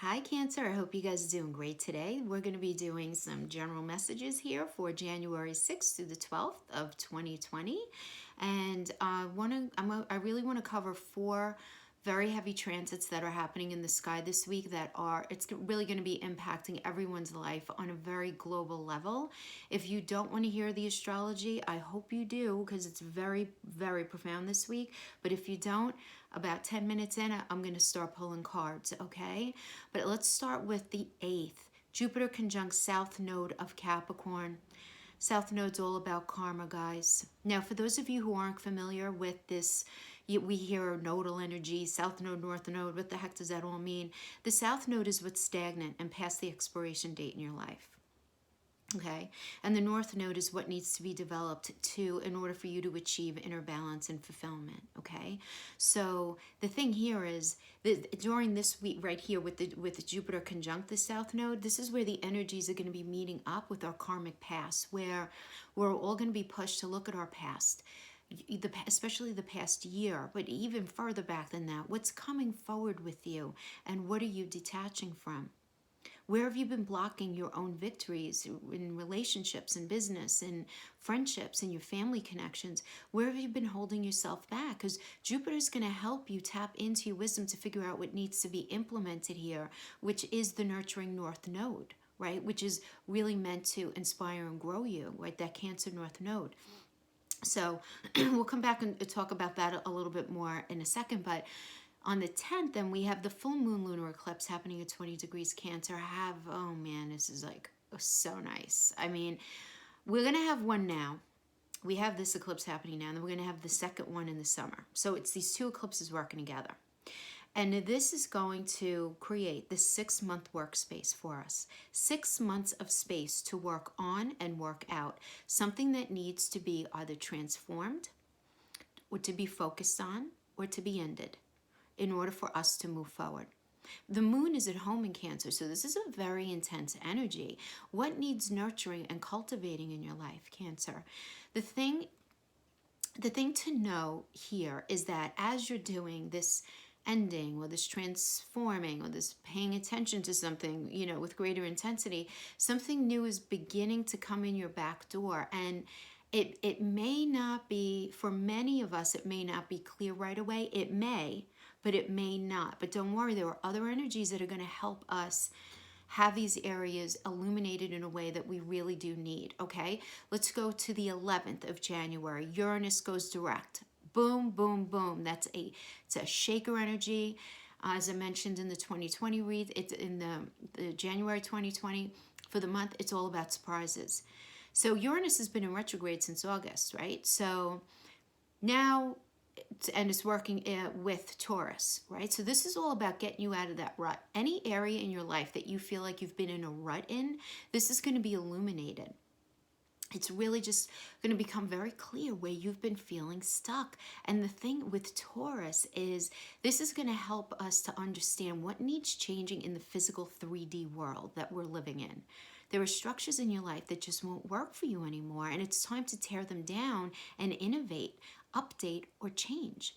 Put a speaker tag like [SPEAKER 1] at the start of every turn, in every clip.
[SPEAKER 1] Hi Cancer, I hope you guys are doing great today. We're going to be doing some general messages here for January 6th through the 12th of 2020. And I really want to cover four very heavy transits that are happening in the sky this week it's really going to be impacting everyone's life on a very global level. If you don't want to hear the astrology, I hope you do because it's very, very profound this week. But if you don't, about 10 minutes in, I'm going to start pulling cards, okay? But let's start with the 8th. Jupiter conjunct South Node of Capricorn. South Node's all about karma, guys. Now, for those of you who aren't familiar with this, we hear nodal energy, South Node, North Node. What the heck does that all mean? The South Node is what's stagnant and past the expiration date in your life. Okay, and the North Node is what needs to be developed in order for you to achieve inner balance and fulfillment. Okay, so the thing here is that during this week right here with the Jupiter conjunct the South Node, this is where the energies are going to be meeting up with our karmic past, where we're all going to be pushed to look at our past, especially the past year, but even further back than that. What's coming forward with you, and what are you detaching from? Where have you been blocking your own victories in relationships and business and friendships and your family connections? Where have you been holding yourself back? Because Jupiter's going to help you tap into your wisdom to figure out what needs to be implemented here, which is the nurturing North Node, right? Which is really meant to inspire and grow you, right? That Cancer North Node. So we'll come back and talk about that a little bit more in a second, but on the 10th, then we have the full moon lunar eclipse happening at 20 degrees Cancer. Oh man, this is like so nice. I mean, we're going to have one now. We have this eclipse happening now, and then we're going to have the second one in the summer. So it's these two eclipses working together. And this is going to create this 6-month workspace for us. 6 months of space to work on and work out. Something that needs to be either transformed, or to be focused on, or to be ended, in order for us to move forward. The moon is at home in Cancer, so this is a very intense energy. What needs nurturing and cultivating in your life, Cancer? The thing to know here is that as you're doing this ending or this transforming or this paying attention to something, with greater intensity, something new is beginning to come in your back door. And it may not be, for many of us, it may not be clear right away. It may, but it may not. But don't worry, there are other energies that are going to help us have these areas illuminated in a way that we really do need, okay? Let's go to the 11th of January. Uranus goes direct. Boom, boom, boom. It's a shaker energy. As I mentioned in the 2020 read, it's in the January 2020, for the month, it's all about surprises. So Uranus has been in retrograde since August, right? So now, and it's working with Taurus, right? So this is all about getting you out of that rut. Any area in your life that you feel like you've been in a rut in, this is going to be illuminated. It's really just going to become very clear where you've been feeling stuck. And the thing with Taurus is this is going to help us to understand what needs changing in the physical 3D world that we're living in. There are structures in your life that just won't work for you anymore, and it's time to tear them down and innovate, update, or change.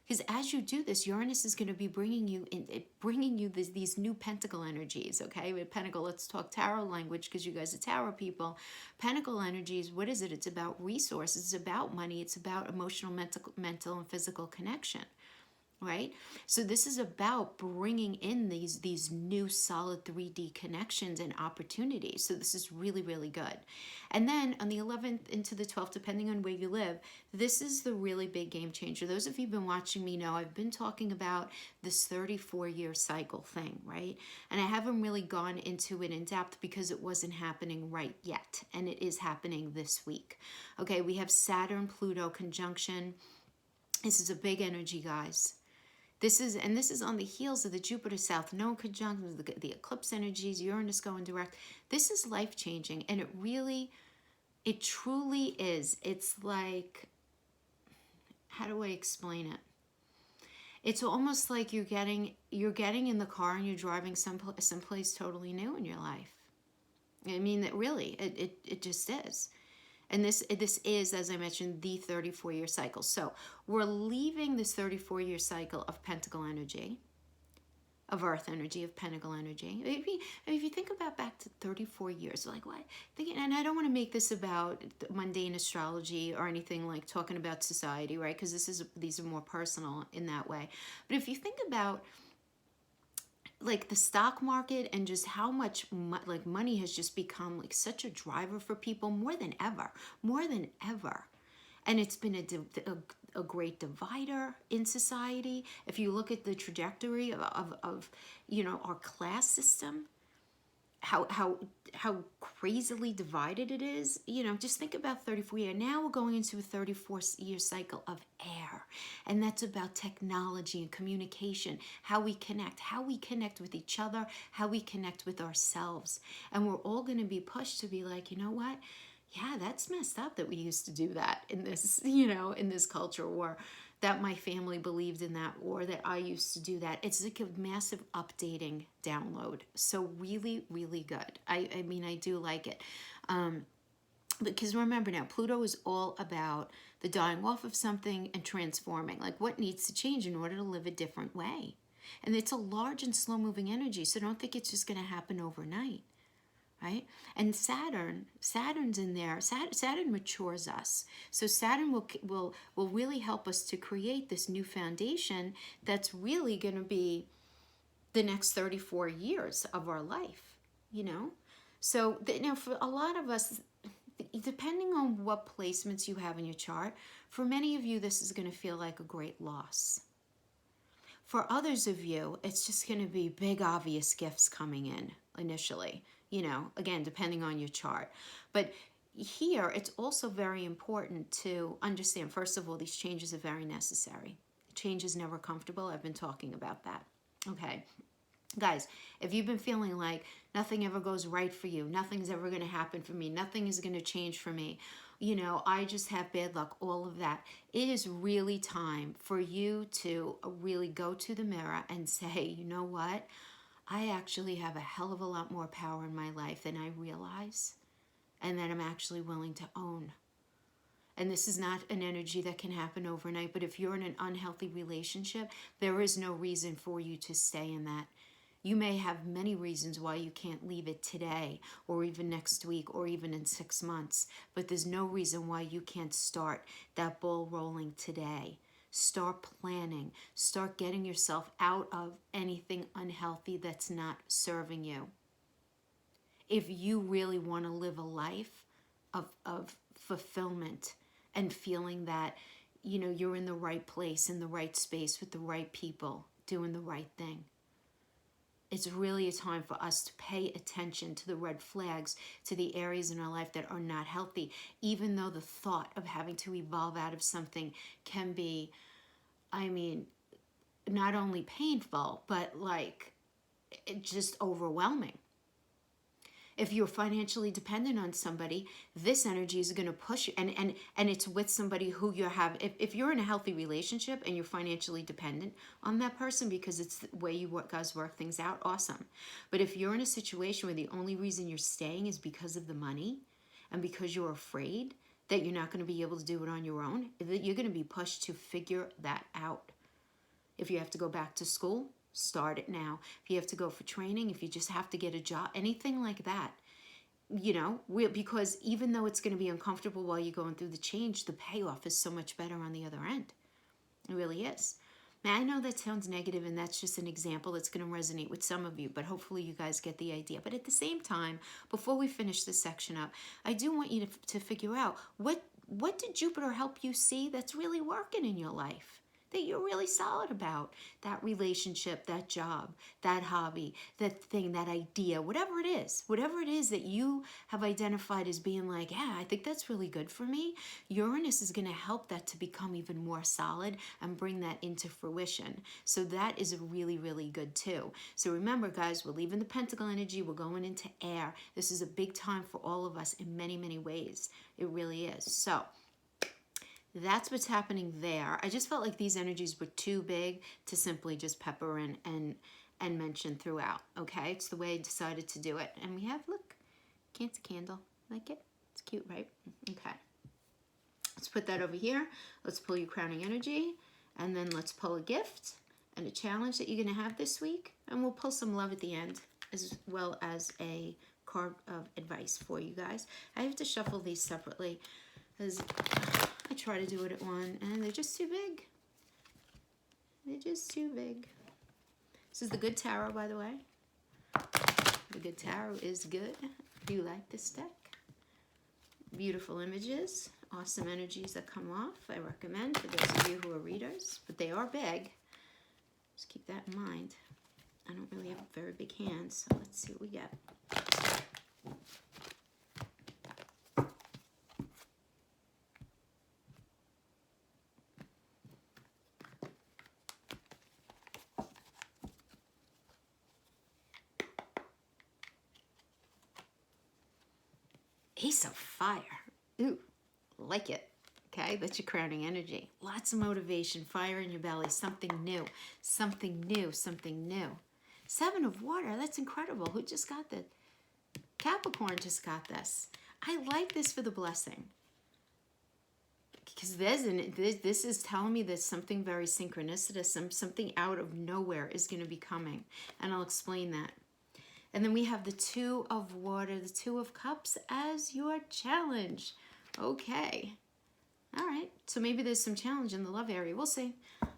[SPEAKER 1] Because as you do this, Uranus is going to be bringing you these new pentacle energies, okay? With Pentacle, let's talk tarot language because you guys are tarot people. Pentacle energies, what is it? It's about resources, it's about money, it's about emotional, mental, and physical connection. Right? So this is about bringing in these new solid 3D connections and opportunities. So this is really, really good. And then on the 11th into the 12th, depending on where you live, this is the really big game changer. Those of you who've been watching me know I've been talking about this 34-year cycle thing, right? And I haven't really gone into it in depth because it wasn't happening right yet. And it is happening this week. Okay, we have Saturn-Pluto conjunction. This is a big energy, guys. This is on the heels of the Jupiter South Node conjunction, the eclipse energies, Uranus going direct. This is life-changing, and it truly is. It's like, how do I explain it? It's almost like you're getting in the car and you're driving someplace totally new in your life. I mean, it just is. And this is, as I mentioned, the 34-year cycle. So we're leaving this 34-year cycle of pentacle energy. of earth energy, of pentacle energy. If you think about back to 34 years, like what? Thinking, and I don't want to make this about mundane astrology or anything like talking about society, right? Because these are more personal in that way. But if you think about like the stock market and just how much like money has just become like such a driver for people more than ever. And it's been a great divider in society. If you look at the trajectory of our class system, how crazily divided it is. Just think about 34 years. Now we're going into a 34-year cycle of air. And that's about technology and communication, how we connect with each other, how we connect with ourselves. And we're all going to be pushed to be like, you know what? Yeah, that's messed up that we used to do that in this, in this culture, or that my family believed in that, or that I used to do that. It's like a massive updating download. So really, really good. I mean, I do like it. Because remember now, Pluto is all about the dying off of something and transforming. Like what needs to change in order to live a different way. And it's a large and slow-moving energy, so don't think it's just going to happen overnight. Right? And Saturn's in there. Saturn matures us. So Saturn will really help us to create this new foundation that's really going to be the next 34 years of our life, So for a lot of us, depending on what placements you have in your chart, for many of you, this is going to feel like a great loss. For others of you, it's just going to be big, obvious gifts coming in initially. Again, depending on your chart. But here, it's also very important to understand, first of all, these changes are very necessary. Change is never comfortable. I've been talking about that. Okay. Guys, if you've been feeling like nothing ever goes right for you, nothing's ever going to happen for me, nothing is going to change for me, I just have bad luck, all of that, it is really time for you to really go to the mirror and say, you know what? I actually have a hell of a lot more power in my life than I realize, and that I'm actually willing to own. And this is not an energy that can happen overnight, but if you're in an unhealthy relationship, there is no reason for you to stay in that. You may have many reasons why you can't leave it today, or even next week, or even in 6 months, but there's no reason why you can't start that ball rolling today. Start planning. Start getting yourself out of anything unhealthy that's not serving you. If you really want to live a life of fulfillment and feeling that, you're in the right place, in the right space, with the right people, doing the right thing. It's really a time for us to pay attention to the red flags, to the areas in our life that are not healthy, even though the thought of having to evolve out of something can be, not only painful, but just overwhelming. If you're financially dependent on somebody, this energy is going to push you, and it's with somebody who you have. If you're in a healthy relationship and you're financially dependent on that person because it's the way you guys work things out, awesome. But if you're in a situation where the only reason you're staying is because of the money and because you're afraid that you're not going to be able to do it on your own, that you're going to be pushed to figure that out. If you have to go back to school, start it now. If you have to go for training, if you just have to get a job, anything like that, because even though it's going to be uncomfortable while you're going through the change, the payoff is so much better on the other end. It really is. Now, I know that sounds negative, and that's just an example that's going to resonate with some of you, but hopefully you guys get the idea. But at the same time, before we finish this section up, I do want you to figure out what did Jupiter help you see that's really working in your life, that you're really solid about, that relationship, that job, that hobby, that thing, that idea, whatever it is that you have identified as being like, yeah, I think that's really good for me. Uranus is going to help that to become even more solid and bring that into fruition. So that is really, really good too. So remember, guys, we're leaving the pentacle energy. We're going into air. This is a big time for all of us in many, many ways. It really is. So that's what's happening there. I just felt like these energies were too big to simply just pepper in and mention throughout. Okay, it's the way I decided to do it. And we have, look, cancer candle. Like it? It's cute, right? Okay. Let's put that over here. Let's pull your crowning energy. And then let's pull a gift. and a challenge that you're going to have this week. And we'll pull some love at the end, as well as a card of advice for you guys. I have to shuffle these separately because I try to do it at one, and they're just too big. They're just too big. This is the Good Tarot, by the way. The Good Tarot is good. Do you like this deck? Beautiful images, awesome energies that come off. I recommend for those of you who are readers, but they are big. Just keep that in mind. I don't really have very big hands, so let's see what we get. Ace of Fire. Ooh, like it. Okay, that's your crowning energy. Lots of motivation, fire in your belly, something new, something new, something new. Seven of Water, that's incredible. Who just got that? Capricorn just got this. I like this for the blessing. Because this is telling me that something very synchronicitous, something out of nowhere is going to be coming. And I'll explain that. And then we have the Two of Water, the Two of Cups as your challenge. Okay. All right. So maybe there's some challenge in the love area. We'll see.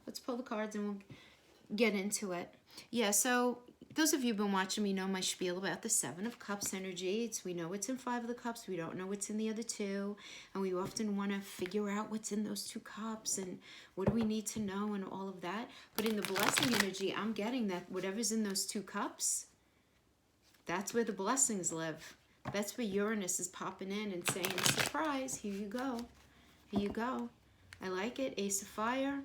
[SPEAKER 1] Let's pull the cards and we'll get into it. Yeah, so those of you who've been watching me know my spiel about the Seven of Cups energy. We know what's in Five of the Cups. We don't know what's in the other two. And we often want to figure out what's in those two cups and what do we need to know and all of that. But in the blessing energy, I'm getting that whatever's in those two cups, that's where the blessings live. That's where Uranus is popping in and saying, surprise, here you go. Here you go. I like it. Ace of Fire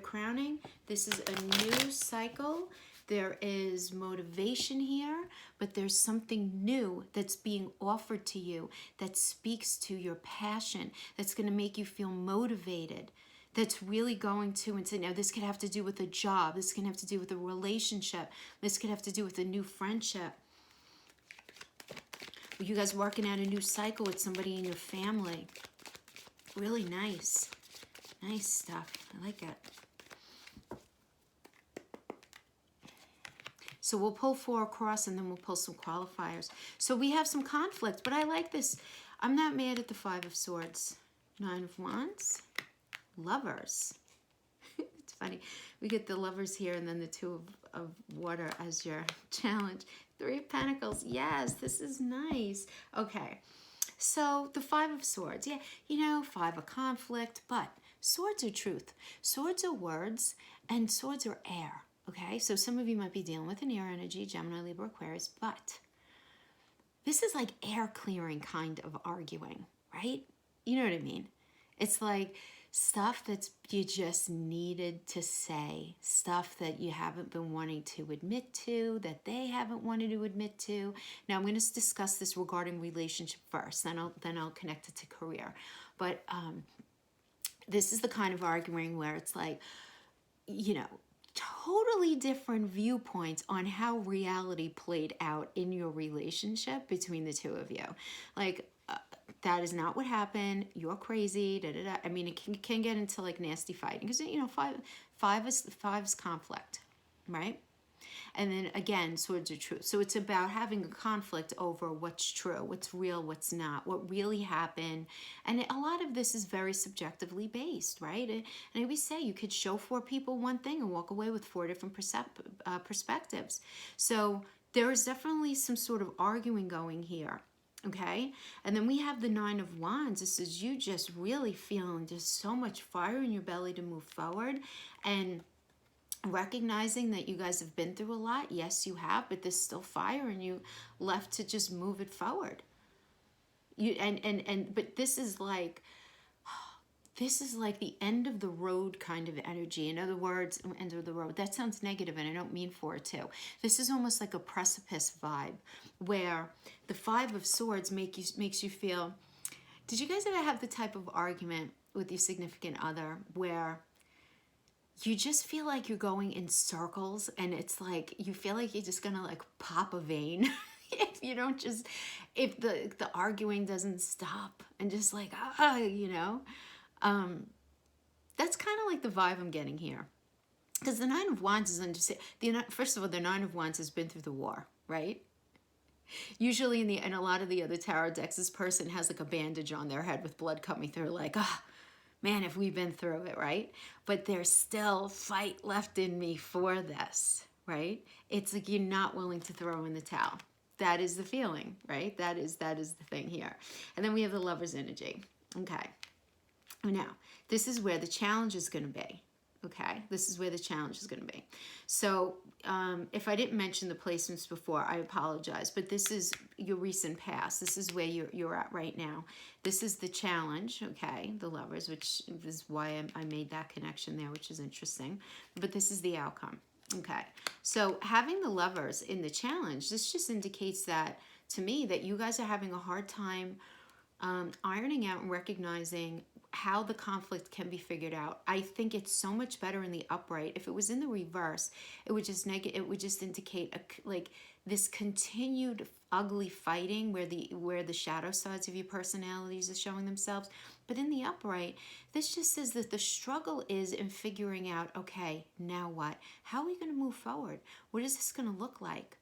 [SPEAKER 1] crowning. This is a new cycle. There is motivation here, but there's something new that's being offered to you that speaks to your passion, that's going to make you feel motivated, that's really going to, and say, now this could have to do with a job, this can have to do with a relationship, this could have to do with a new friendship. You guys working out a new cycle with somebody in your family. Really nice. Nice stuff. I like it. So we'll pull 4 across and then we'll pull some qualifiers. So we have some conflict, but I like this. I'm not mad at the 5 of Swords. 9 of Wands. Lovers. It's funny. We get the Lovers here and then the 2 of Water as your challenge. 3 of Pentacles. Yes, this is nice. Okay. So the 5 of Swords. Yeah, you know, 5 of conflict, but swords are truth. Swords are words and swords are air. Okay, so some of you might be dealing with an air energy, Gemini, Libra, Aquarius, but this is like air clearing kind of arguing, right? You know what I mean? It's like stuff that you just needed to say, stuff that you haven't been wanting to admit to, that they haven't wanted to admit to. Now I'm going to discuss this regarding relationship first, then I'll connect it to career. But this is the kind of arguing where it's like, you know, totally different viewpoints on how reality played out in your relationship between the two of you. Like, that is not what happened. You're crazy. Da, da, da. I mean, it can get into like nasty fighting because, you know, five is conflict, right? And then again, swords are truth. So it's about having a conflict over what's true, what's real, what's not, what really happened. And a lot of this is very subjectively based, right? And I always say you could show 4 people one thing and walk away with 4 different perspectives. So there is definitely some sort of arguing going here. Okay, and then we have the 9 of Wands. This is you just really feeling just so much fire in your belly to move forward and recognizing that you guys have been through a lot. Yes, you have, but there's still fire and you left to just move it forward. But this is like the end of the road kind of energy. In other words, end of the road. That sounds negative and I don't mean for it to. This is almost like a precipice vibe where the 5 of Swords makes you feel, did you guys ever have the type of argument with your significant other where you just feel like you're going in circles and it's like you feel like you're just gonna like pop a vein if you don't just, if the arguing doesn't stop and just like, you know? That's kind of like the vibe I'm getting here. Because the Nine of Wands is understand. First of all, the Nine of Wands has been through the war, right? Usually in a lot of the other tarot decks, this person has like a bandage on their head with blood coming through, like, ah, oh, man, have we been through it, right? But there's still fight left in me for this, right? It's like you're not willing to throw in the towel. That is the feeling, right? That is the thing here. And then we have the Lover's energy. Okay. Now, this is where the challenge is going to be. Okay, this is where the challenge is going to be. So if I didn't mention the placements before, I apologize. But this is your recent past. This is where you're at right now. This is the challenge, okay, the Lovers, which is why I made that connection there, which is interesting. But this is the outcome. Okay, so having the Lovers in the challenge, this just indicates that, to me, that you guys are having a hard time ironing out and recognizing how the conflict can be figured out. I think it's so much better in the upright. If it was in the reverse, it would just indicate like this continued ugly fighting where the shadow sides of your personalities are showing themselves. But in the upright, this just says that the struggle is in figuring out, okay, now what? How are we going to move forward? What is this going to look like?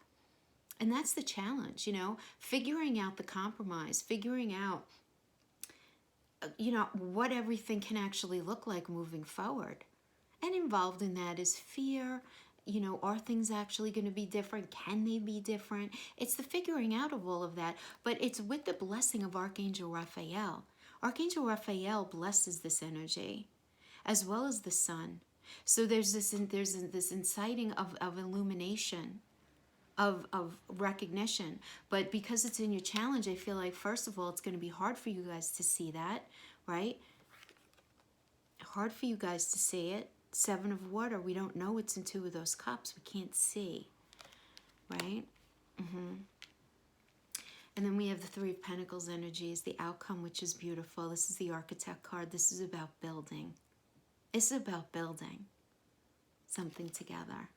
[SPEAKER 1] And that's the challenge, figuring out the compromise, figuring out, what everything can actually look like moving forward. And involved in that is fear. Are things actually going to be different? Can they be different? It's the figuring out of all of that, but it's with the blessing of Archangel Raphael. Archangel Raphael blesses this energy, as well as the sun. So there's this inciting of illumination, of recognition. But because it's in your challenge, I feel like, first of all, it's going to be hard for you guys to see that, right? Hard for you guys to see it. Seven of Water, we don't know what's in two of those cups. We can't see, right? And then we have the Three of Pentacles energies, the outcome, which is beautiful. This is the Architect card. This is about building. It's about building something together.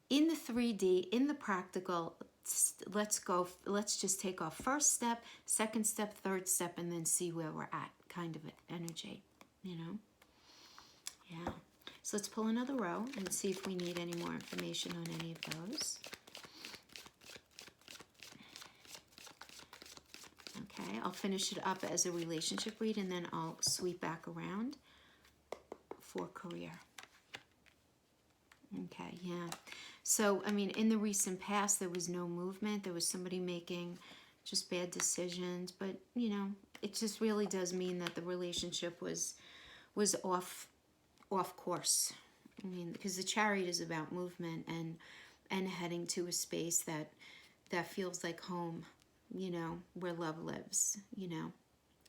[SPEAKER 1] In the 3D, in the practical, let's just take our first step, second step, third step, and then see where we're at, kind of energy, Yeah. So let's pull another row and see if we need any more information on any of those. Okay, I'll finish it up as a relationship read, and then I'll sweep back around for career. Okay, yeah. So, I mean, in the recent past, there was no movement. There was somebody making just bad decisions. But, it just really does mean that the relationship was off course. I mean, because the Chariot is about movement and heading to a space that feels like home, where love lives,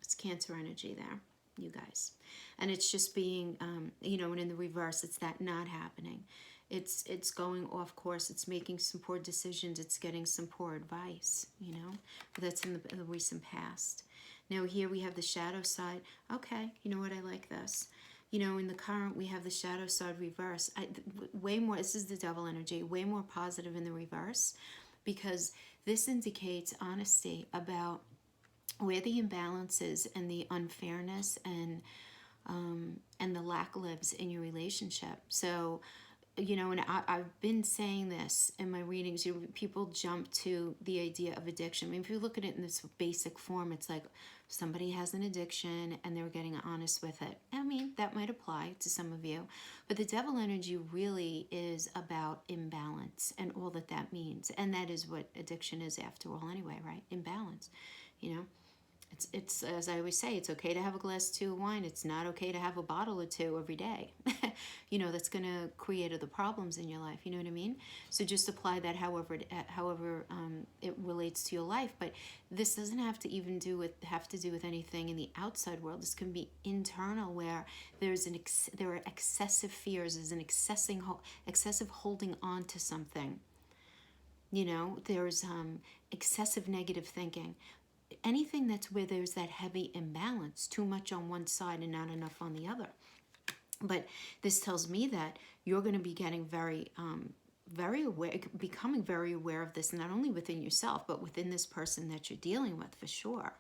[SPEAKER 1] It's Cancer energy there, you guys. And it's just being, and in the reverse, it's that not happening. It's going off course. It's making some poor decisions. It's getting some poor advice, But that's in the recent past. Now here we have the shadow side. Okay, you know what? I like this. In the current, we have the shadow side reverse. Way more, this is the Devil energy, way more positive in the reverse, because this indicates honesty about where the imbalance is and the unfairness and the lack lives in your relationship. So, and I've been saying this in my readings, people jump to the idea of addiction. I mean, if you look at it in this basic form, it's like somebody has an addiction and they're getting honest with it. I mean, that might apply to some of you. But the Devil energy really is about imbalance and all that means. And that is what addiction is after all anyway, right? Imbalance, It's as I always say, it's okay to have a glass or two of wine. It's not okay to have a bottle or two every day. That's going to create other problems in your life. You know what I mean? So just apply that however it relates to your life. But this doesn't have to even do with anything in the outside world. This can be internal, where there are excessive fears, there's an excessive holding on to something. There's excessive negative thinking. Anything that's where there's that heavy imbalance, too much on one side and not enough on the other. But this tells me that you're going to be getting very aware, becoming very aware of this, not only within yourself, but within this person that you're dealing with, for sure,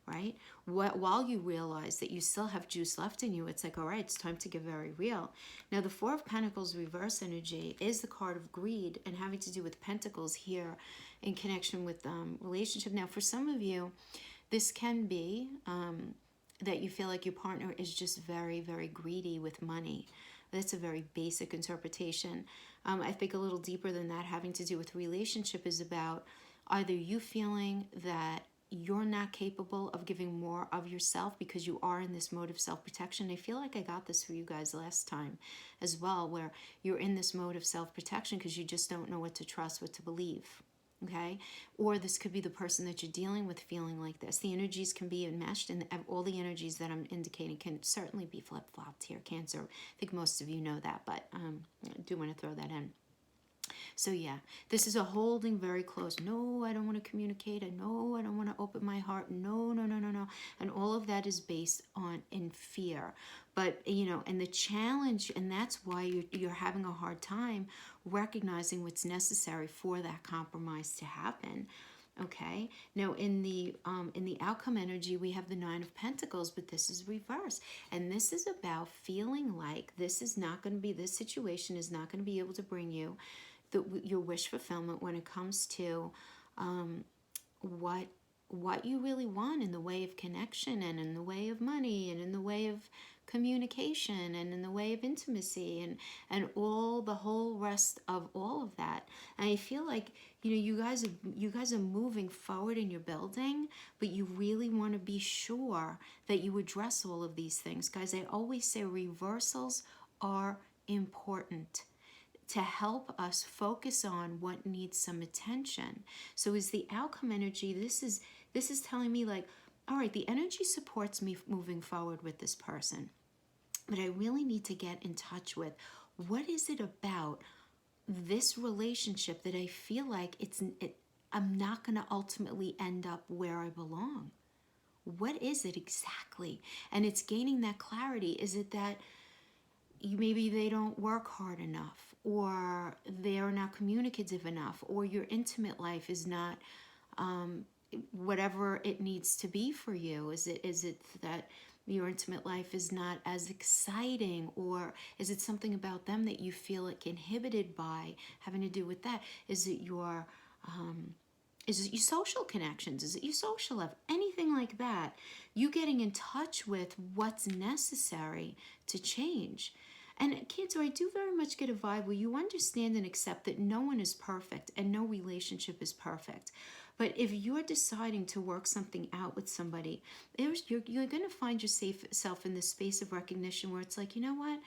[SPEAKER 1] right? While you realize that you still have juice left in you, it's like, all right, it's time to get very real. Now, the Four of Pentacles reverse energy is the card of greed and having to do with Pentacles here in connection with relationship. Now, for some of you, this can be that you feel like your partner is just very, very greedy with money. That's a very basic interpretation. I think a little deeper than that, having to do with relationship, is about either you feeling that you're not capable of giving more of yourself because you are in this mode of self-protection. I feel like I got this for you guys last time as well, where you're in this mode of self-protection because you just don't know what to trust, what to believe. Okay? Or this could be the person that you're dealing with feeling like this. The energies can be enmeshed, and all the energies that I'm indicating can certainly be flip-flopped here. Cancer, I think most of you know that, but I do want to throw that in. So yeah, this is a holding very close. No, I don't want to communicate. No, I don't want to open my heart. No, no, no, no, no. And all of that is based on in fear. But, you know, and the challenge, and that's why you're having a hard time recognizing what's necessary for that compromise to happen. Okay, now in the outcome energy, we have the Nine of Pentacles, but this is reverse, and this is about feeling like this situation is not going to be able to bring you your wish fulfillment when it comes to what you really want in the way of connection, and in the way of money, and in the way of communication, and in the way of intimacy, and all the whole rest of all of that. And I feel like, you know, you guys are moving forward in your building, but you really want to be sure that you address all of these things, guys. I always say reversals are important to help us focus on what needs some attention. So is the outcome energy, this is telling me like, all right, the energy supports me moving forward with this person, but I really need to get in touch with what is it about this relationship that I feel like I'm not going to ultimately end up where I belong. What is it exactly? And it's gaining that clarity. Is it that maybe they don't work hard enough, or they are not communicative enough, or your intimate life is not whatever it needs to be for you? Is it that your intimate life is not as exciting, or is it something about them that you feel like inhibited by, having to do with that? Is it your social connections? Is it your social life? Anything like that. You getting in touch with what's necessary to change. And Cancer, I do very much get a vibe where you understand and accept that no one is perfect and no relationship is perfect. But if you're deciding to work something out with somebody, you're going to find yourself in this space of recognition where it's like, you know what?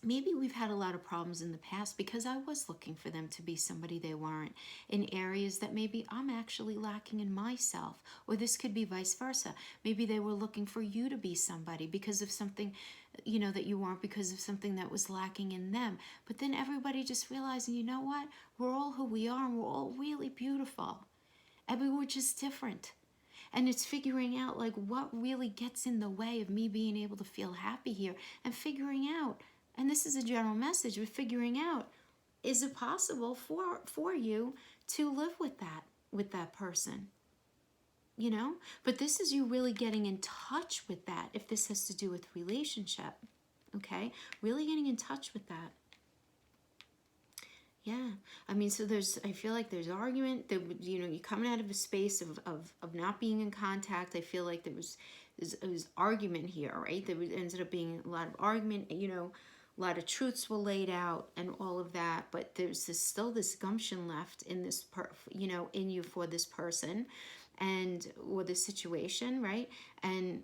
[SPEAKER 1] Maybe we've had a lot of problems in the past because I was looking for them to be somebody they weren't, in areas that maybe I'm actually lacking in myself. Or this could be vice versa. Maybe they were looking for you to be somebody because of something, you know, that you weren't, because of something that was lacking in them. But then everybody just realizing, you know what? We're all who we are, and we're all really beautiful. And we were just different. And it's figuring out like what really gets in the way of me being able to feel happy here, and figuring out, and this is a general message, we're figuring out, is it possible for you to live with that person? You know? But this is you really getting in touch with that, if this has to do with relationship. Okay? Really getting in touch with that. Yeah, I mean, so I feel like there's argument that, you know, you're coming out of a space of not being in contact. I feel like there was argument here, right? There ended up being a lot of argument, you know, a lot of truths were laid out and all of that, but there's still this gumption left in this, in you for this person or this situation, right? And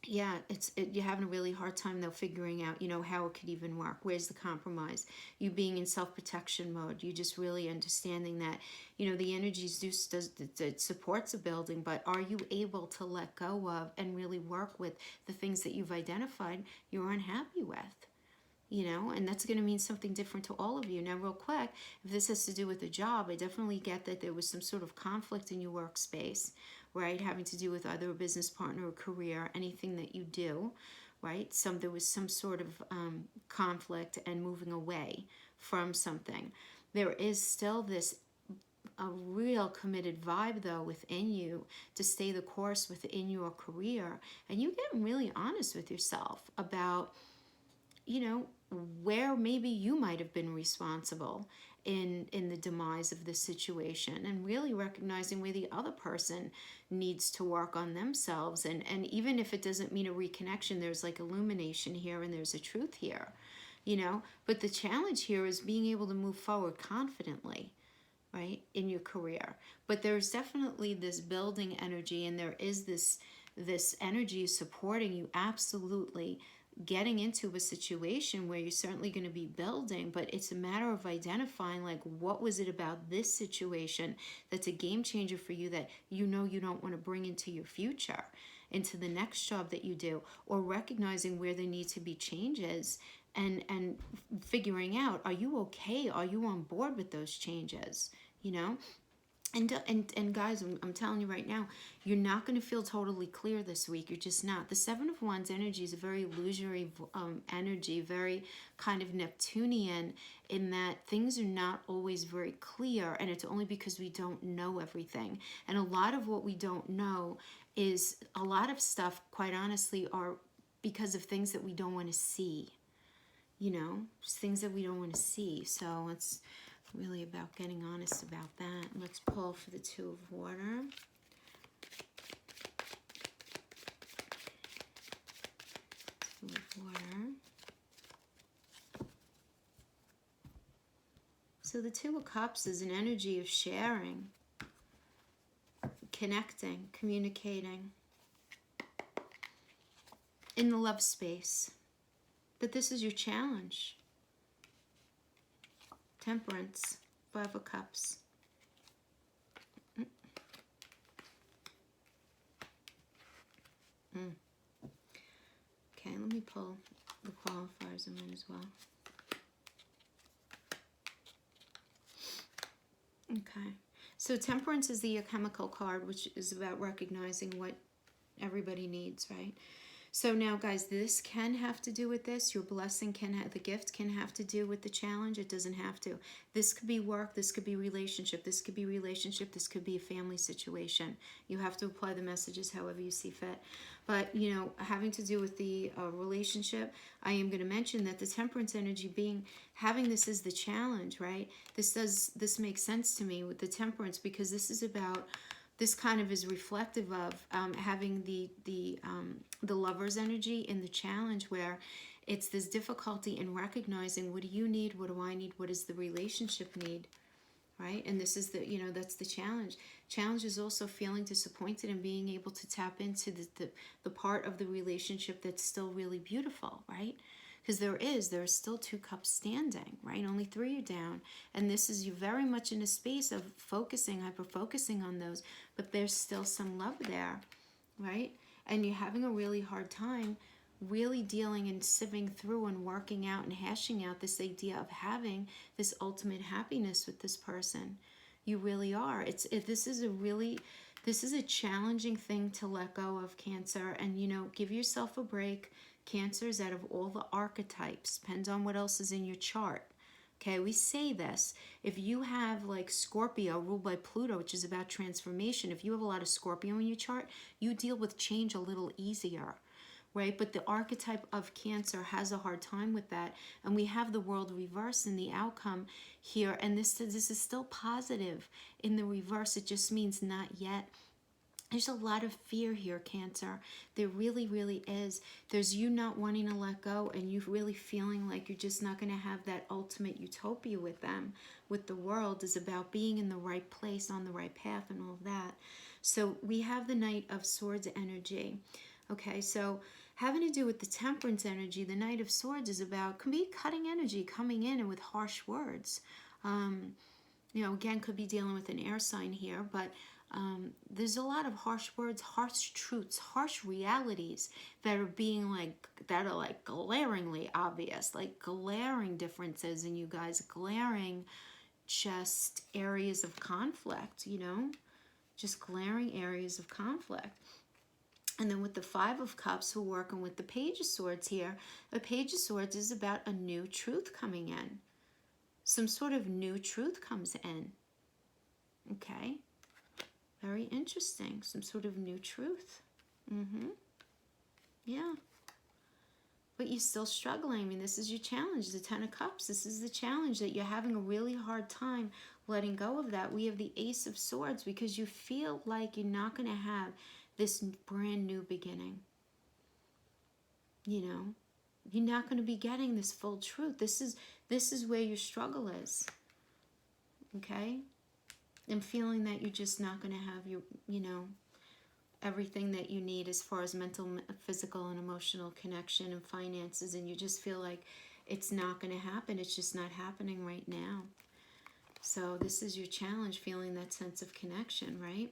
[SPEAKER 1] yeah, you're having a really hard time though figuring out, you know, how it could even work. Where's the compromise? You being in self-protection mode, you just really understanding that, you know, the energies it supports a building, but are you able to let go of and really work with the things that you've identified you're unhappy with? You know, and that's going to mean something different to all of you. Now, real quick, if this has to do with a job, I definitely get that there was some sort of conflict in your workspace, right? Having to do with either a business partner or career, anything that you do, right? There was some sort of conflict and moving away from something. There is still this a real committed vibe though within you to stay the course within your career, and you get really honest with yourself about, you know, where maybe you might have been responsible in the demise of this situation, and really recognizing where the other person needs to work on themselves. And even if it doesn't mean a reconnection, there's like illumination here and there's a truth here, you know. But the challenge here is being able to move forward confidently, right, in your career. But there's definitely this building energy, and there is this energy supporting you absolutely getting into a situation where you're certainly going to be building. But it's a matter of identifying, like, what was it about this situation that's a game changer for you that you know you don't want to bring into your future, into the next job that you do, or recognizing where there need to be changes, and figuring out, are you okay, are you on board with those changes, you know. And guys, I'm telling you right now, you're not going to feel totally clear this week. You're just not. The Seven of Wands energy is a very illusory energy, very kind of Neptunian, in that things are not always very clear, and it's only because we don't know everything. And a lot of what we don't know is a lot of stuff, quite honestly, are because of things that we don't want to see, you know, just things that we don't want to see. So it's really about getting honest about that. Let's pull for the Two of Water. Two of Water. So the Two of Cups is an energy of sharing, connecting, communicating in the love space. But this is your challenge. Temperance, Five of Cups. Okay, let me pull the qualifiers in as well. Okay, so Temperance is the chemical card, which is about recognizing what everybody needs, right? So now, guys, this can have to do with this. Your blessing can have, the gift can have to do with the challenge. It doesn't have to. This could be work. This could be relationship. This could be relationship. This could be a family situation. You have to apply the messages however you see fit. But, you know, having to do with the relationship, I am going to mention that the Temperance energy having this as the challenge, right? This makes sense to me with the Temperance, because this is about, this kind of is reflective of having the lover's energy in the challenge, where it's this difficulty in recognizing, what do you need, what do I need, what does the relationship need, right? And this is the, you know, that's the challenge. Challenge is also feeling disappointed and being able to tap into the part of the relationship that's still really beautiful, right? Because there are still two cups standing, right? Only three are down. And this is you very much in a space of focusing, hyper-focusing on those, but there's still some love there, right? And you're having a really hard time really dealing and sieving through and working out and hashing out this idea of having this ultimate happiness with this person. You really are. This is a challenging thing to let go of, Cancer. And, you know, give yourself a break. Cancers, out of all the archetypes, depends on what else is in your chart. Okay, we say this. If you have like Scorpio ruled by Pluto, which is about transformation, if you have a lot of Scorpio in your chart, you deal with change a little easier, right? But the archetype of Cancer has a hard time with that. And we have the world reverse in the outcome here. And this is still positive in the reverse. It just means not yet. There's a lot of fear here, Cancer. There really, really is. There's you not wanting to let go, and you really feeling like you're just not going to have that ultimate utopia with them. With the world is about being in the right place, on the right path, and all of that. So we have the Knight of Swords energy. Okay, so having to do with the Temperance energy, the Knight of Swords is about, can be cutting energy, coming in and with harsh words. You know, again, could be dealing with an air sign here, but there's a lot of harsh words, harsh truths, harsh realities that are like glaringly obvious, like glaring differences in you guys, glaring just areas of conflict, you know, just glaring areas of conflict. And then with the Five of Cups, we're working with the Page of Swords here. The Page of Swords is about a new truth coming in. Some sort of new truth comes in. Okay. Very interesting. Some sort of new truth. Yeah. But you're still struggling. I mean, this is your challenge, the Ten of Cups. This is the challenge that you're having a really hard time letting go of that. We have the Ace of Swords because you feel like you're not going to have this brand new beginning. You know, you're not going to be getting this full truth. This is where your struggle is. Okay? And feeling that you're just not going to have your, everything that you need as far as mental, physical, and emotional connection and finances, and you just feel like it's not going to happen. It's just not happening right now. So this is your challenge, feeling that sense of connection, right?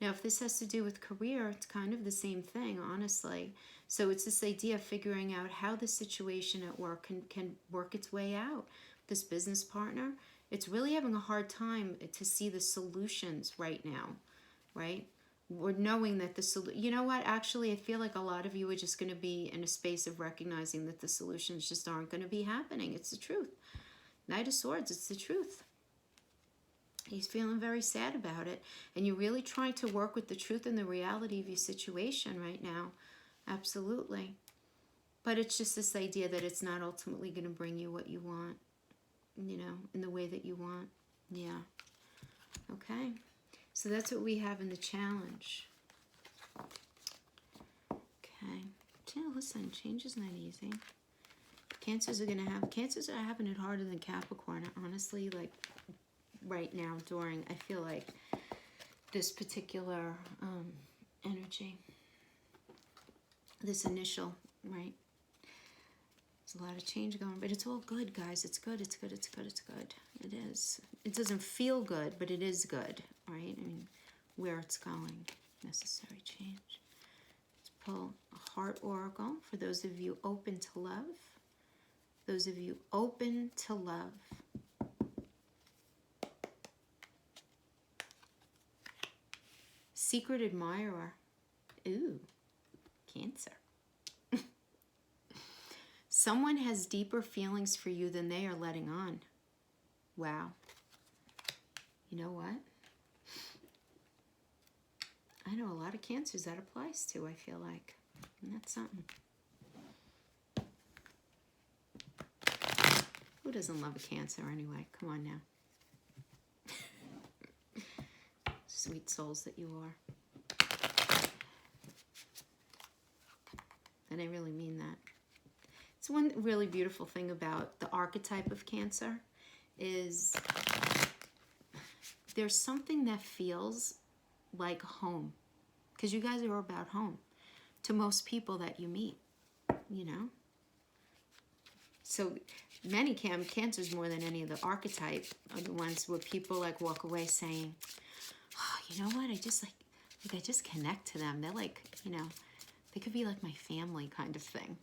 [SPEAKER 1] Now, if this has to do with career, it's kind of the same thing, honestly. So it's this idea of figuring out how the situation at work can work its way out. This business partner, it's really having a hard time to see the solutions right now, right? We're knowing that you know what, actually I feel like a lot of you are just going to be in a space of recognizing that the solutions just aren't going to be happening. It's the truth. Knight of Swords, it's the truth. He's feeling very sad about it, and you're really trying to work with the truth and the reality of your situation right now. Absolutely. But it's just this idea that it's not ultimately going to bring you what you want, in the way that you want. Yeah. Okay. So that's what we have in the challenge. Okay. Yeah, listen, change is not easy. Cancers are having it harder than Capricorn. Honestly, like right now I feel like this particular energy, this initial, right? There's a lot of change going, but it's all good, guys. It's good, it's good, it's good, it's good. It is. It doesn't feel good, but it is good, right? I mean, where it's going. Necessary change. Let's pull a heart oracle for those of you open to love. Those of you open to love. Secret admirer. Ooh, Cancer. Someone has deeper feelings for you than they are letting on. Wow. You know what? I know a lot of Cancers that applies to, I feel like. And that's something. Who doesn't love a Cancer anyway? Come on now. Sweet souls that you are. And I really mean that. It's one really beautiful thing about the archetype of Cancer is there's something that feels like home. Because you guys are about home to most people that you meet, So many Cancers, more than any of the archetype, are the ones where people like walk away saying, oh, you know what, I just connect to them. They're like, they could be like my family kind of thing,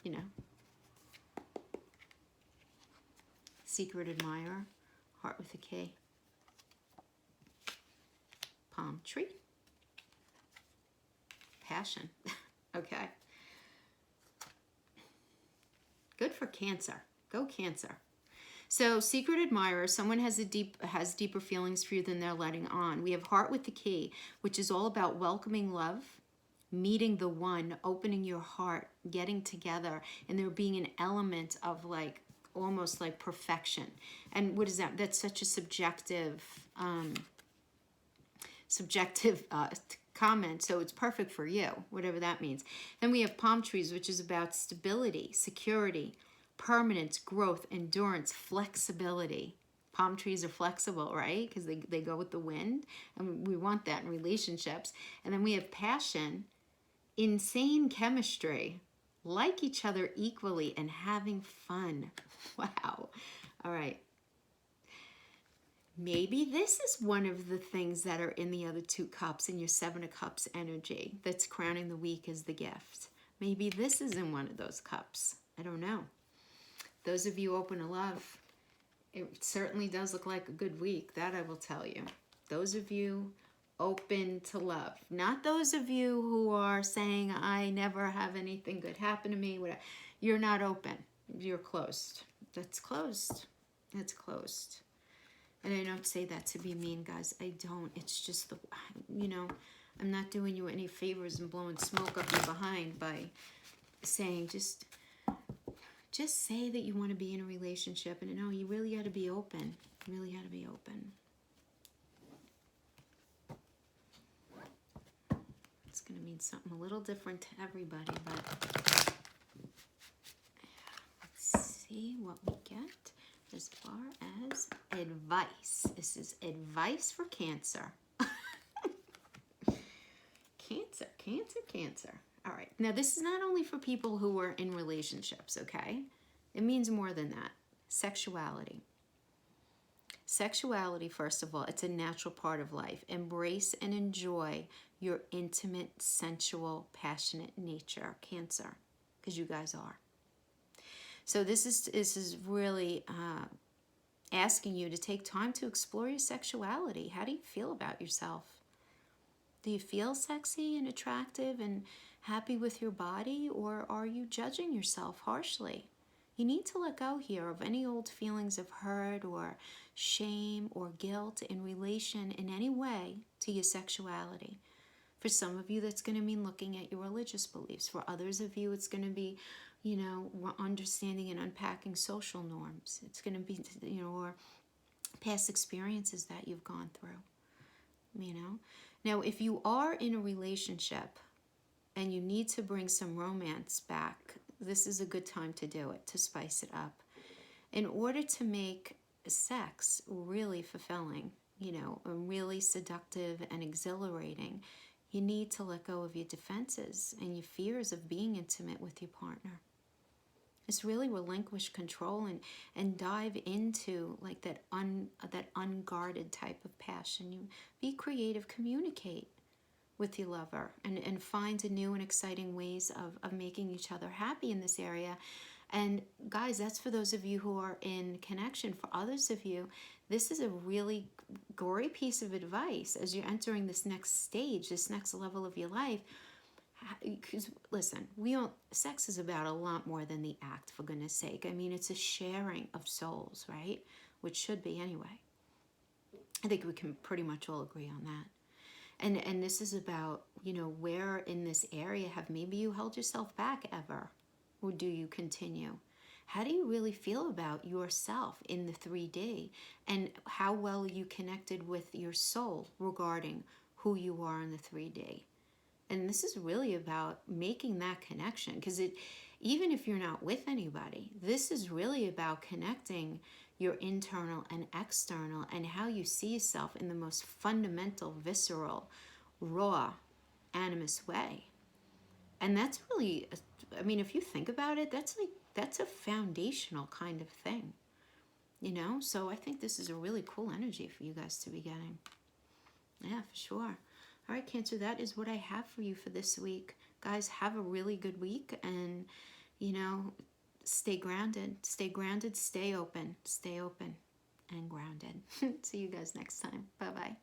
[SPEAKER 1] Secret admirer, heart with a K. Palm tree. Passion. Okay. Good for Cancer. Go Cancer. So secret admirer, someone has deeper feelings for you than they're letting on. We have heart with the key, which is all about welcoming love, meeting the one, opening your heart, getting together, and there being an element of like almost like perfection. And what is that? That's such a subjective comment, so it's perfect for you, whatever that means. Then we have palm trees, which is about stability, security, permanence, growth, endurance, flexibility. Palm trees are flexible, right? Because they go with the wind, and we want that in relationships. And then we have passion, insane chemistry, like each other equally, and having fun. Wow. All right. Maybe this is one of the things that are in the other two cups, in your Seven of Cups energy, that's crowning the week as the gift. Maybe this is in one of those cups. I don't know. Those of you open to love, it certainly does look like a good week. That I will tell you. Those of you open to love. Not those of you who are saying, I never have anything good happen to me. Whatever. You're not open. You're closed. That's closed. That's closed. And I don't say that to be mean, guys. I don't. It's just the, you know, I'm not doing you any favors and blowing smoke up your behind by saying just say that you want to be in a relationship. And no, you really got to be open. You really got to be open. It's going to mean something a little different to everybody, but let's see what we get as far as advice. This is advice for Cancer. Cancer, Cancer, Cancer. All right. Now, this is not only for people who are in relationships, okay? It means more than that. Sexuality. Sexuality, first of all, it's a natural part of life. Embrace and enjoy your intimate, sensual, passionate nature, Cancer, because you guys are. So this is really asking you to take time to explore your sexuality. How do you feel about yourself? Do you feel sexy and attractive and happy with your body, or are you judging yourself harshly? You need to let go here of any old feelings of hurt or shame or guilt in relation in any way to your sexuality. For some of you, that's going to mean looking at your religious beliefs. For others of you, it's going to be, you know, understanding and unpacking social norms. It's going to be, you know, or past experiences that you've gone through, you know. Now, if you are in a relationship and you need to bring some romance back, this is a good time to do it, to spice it up. In order to make sex really fulfilling, you know, and really seductive and exhilarating, you need to let go of your defenses and your fears of being intimate with your partner. It's really relinquish control and dive into like that unguarded type of passion. You be creative, communicate with your lover and find new and exciting ways of making each other happy in this area. And guys, that's for those of you who are in connection. For others of you, this is a really great piece of advice as you're entering this next stage, this next level of your life. Because listen, sex is about a lot more than the act, for goodness sake. I mean, it's a sharing of souls, right? Which should be anyway. I think we can pretty much all agree on that. And this is about, you know, where in this area have maybe you held yourself back ever? Or do you continue? How do you really feel about yourself in the 3D? And how well are you connected with your soul regarding who you are in the 3D? And this is really about making that connection, because even if you're not with anybody, this is really about connecting your internal and external and how you see yourself in the most fundamental, visceral, raw, animus way. And that's really, I mean, if you think about it, that's a foundational kind of thing, you know? So I think this is a really cool energy for you guys to be getting. Yeah, for sure. All right, Cancer, that is what I have for you for this week. Guys, have a really good week and, you know, stay grounded, stay open and grounded. See you guys next time. Bye-bye.